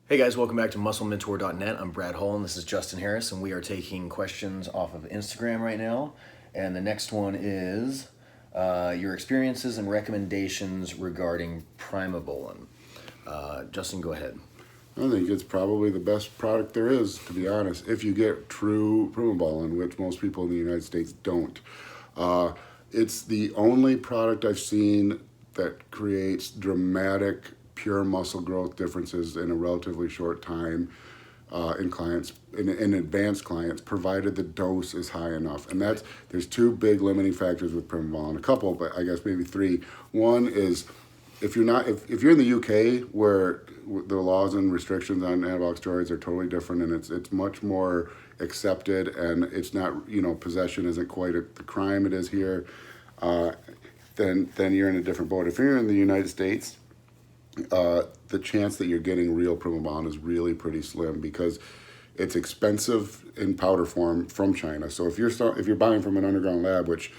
Hey guys, welcome back to MuscleMentor.net. I'm Brad Hull and this is Justin Harris, and we are taking questions off of Instagram right now. And the next one is your experiences and recommendations regarding Primobolan. Justin, go ahead. I think it's probably the best product there is, to be honest, if you get true Primobolan, which most people in the United States don't. It's the only product I've seen that creates dramatic pure muscle growth differences in a relatively short time in clients, in advanced clients, provided the dose is high enough. And there's two big limiting factors with Primobolan, a couple, but I guess maybe three. One is if you're in the UK where the laws and restrictions on anabolic steroids are totally different, and it's much more accepted, and it's not, possession isn't quite the crime it is here, then you're in a different boat. If you're in the United States, the chance that you're getting real Primobolan is really pretty slim because it's expensive in powder form from China. So if you're buying from an underground lab, which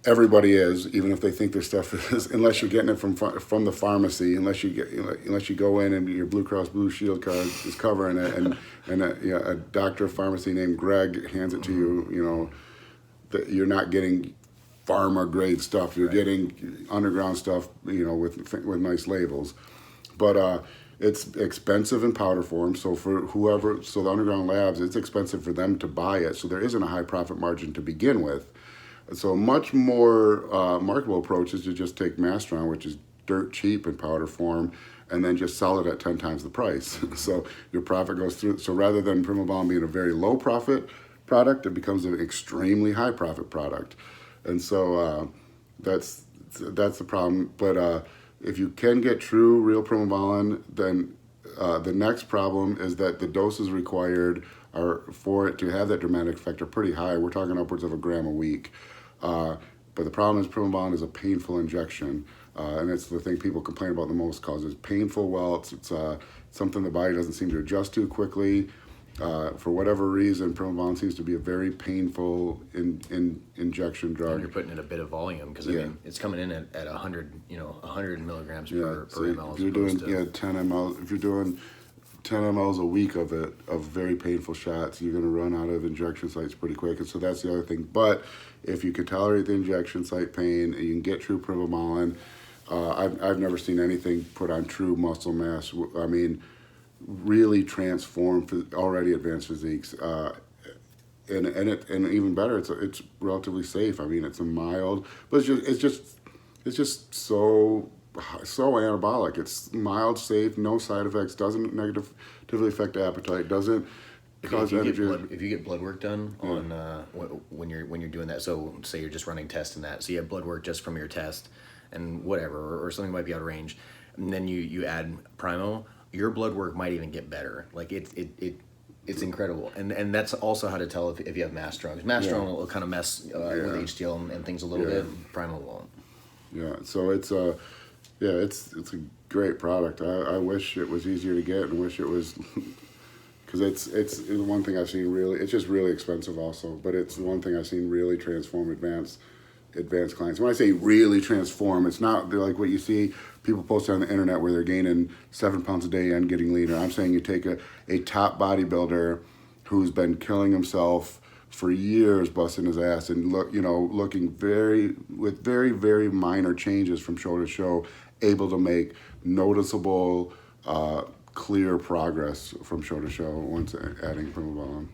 everybody is, even if they think their stuff is, unless you're getting it from the pharmacy, unless you go in and your Blue Cross Blue Shield card is covering it, and a doctor of pharmacy named Greg hands it to you, that you're not getting pharma grade stuff. You're getting underground stuff, with nice labels. But it's expensive in powder form. So the underground labs, it's expensive for them to buy it. So there isn't a high profit margin to begin with. So a much more marketable approach is to just take Mastron, which is dirt cheap in powder form, and then just sell it at 10 times the price. So your profit goes through. So rather than Primobolan being a very low profit product, it becomes an extremely high profit product. And so that's the problem. But if you can get true, real Primobolan, then the next problem is that the doses required for it to have that dramatic effect are pretty high. We're talking upwards of a gram a week. But the problem is Primobolan is a painful injection. And it's the thing people complain about the most, causes painful welts. It's something the body doesn't seem to adjust to quickly. For whatever reason, Primobolan seems to be a very painful injection drug. And you're putting in a bit of volume because it's coming in at 100 milligrams per ml. If you're doing 10 ml, if you're doing 10 mLs a week of it, of very painful shots, you're going to run out of injection sites pretty quick. And so that's the other thing. But if you can tolerate the injection site pain and you can get true Primobolan, I've never seen anything put on true muscle mass. I mean, really transform for already advanced physiques, and even better, it's relatively safe. I mean, it's a mild, but it's just so anabolic. It's mild, safe, no side effects, doesn't negatively affect appetite, doesn't cause energy. If you get blood work done on when you're doing that, so say you're just running tests and that, so you have blood work just from your test and whatever, or something might be out of range, and then you add Primo, your blood work might even get better. Like it's incredible, and that's also how to tell if you have Mastron. Mastron will kind of mess with HDL and things a little bit. Primo won't. Yeah, so it's a great product. I wish it was easier to get, and wish it was, because it's one thing I've seen really. It's just really expensive also, but it's one thing I've seen really transform advanced clients. When I say really transform, it's not like what you see people post on the internet where they're gaining 7 pounds a day and getting leaner. I'm saying you take a top bodybuilder who's been killing himself for years, busting his ass, and looking with very, very minor changes from show to show, able to make noticeable, clear progress from show to show once adding Primobolan.